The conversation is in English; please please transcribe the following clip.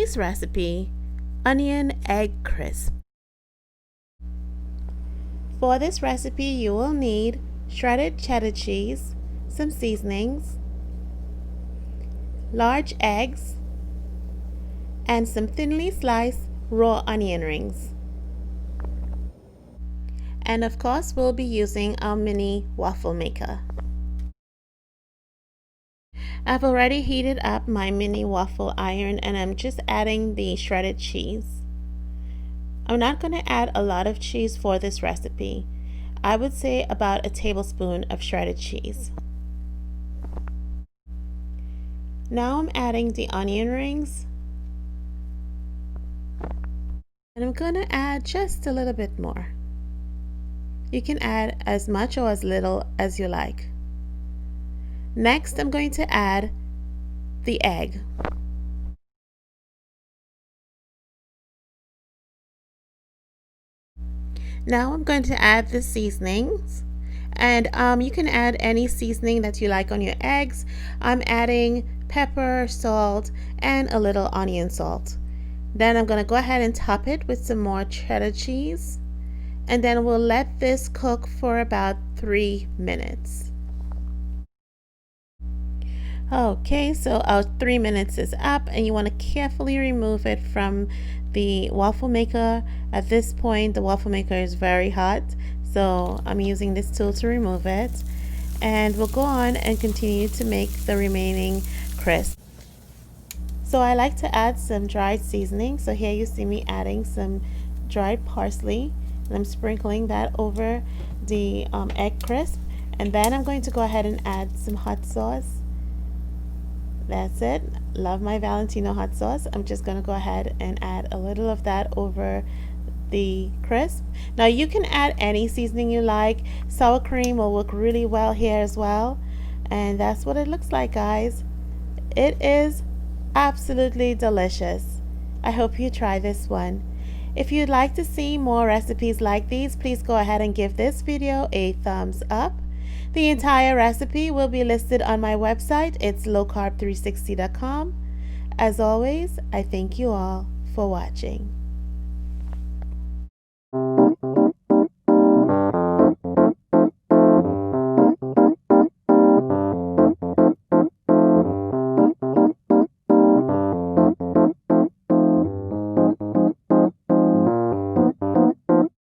today's recipe, onion egg crisp. For this recipe, you will need shredded cheddar cheese, some seasonings, large eggs, and some thinly sliced raw onion rings. And of course, we'll be using our mini waffle maker. I've already heated up my mini waffle iron and I'm just adding the shredded cheese. I'm not going to add a lot of cheese for this recipe. I would say about a tablespoon of shredded cheese. Now I'm adding the onion rings. And I'm going to add just a little bit more. You can add as much or as little as you like. Next, I'm going to add the egg. Now I'm going to add the seasonings, and you can add any seasoning that you like on your eggs. I'm adding pepper, salt, and a little onion salt. Then I'm going to go ahead and top it with some more cheddar cheese, and then we'll let this cook for about 3 minutes. Okay, so our 3 minutes is up, and you want to carefully remove it from the waffle maker. At this point, the waffle maker is very hot, so I'm using this tool to remove it. And we'll go on and continue to make the remaining crisp. So I like to add some dried seasoning. So here you see me adding some dried parsley, and I'm sprinkling that over the egg crisp. And then I'm going to go ahead and add some hot sauce. That's it. Love my Valentino hot sauce. I'm just going to go ahead and add a little of that over the crisp. Now you can add any seasoning you like. Sour cream will work really well here as well. And that's what it looks like, guys. It is absolutely delicious. I hope you try this one. If you'd like to see more recipes like these, please go ahead and give this video a thumbs up. The entire recipe will be listed on my website. It's lowcarb360.com. As always, I thank you all for watching.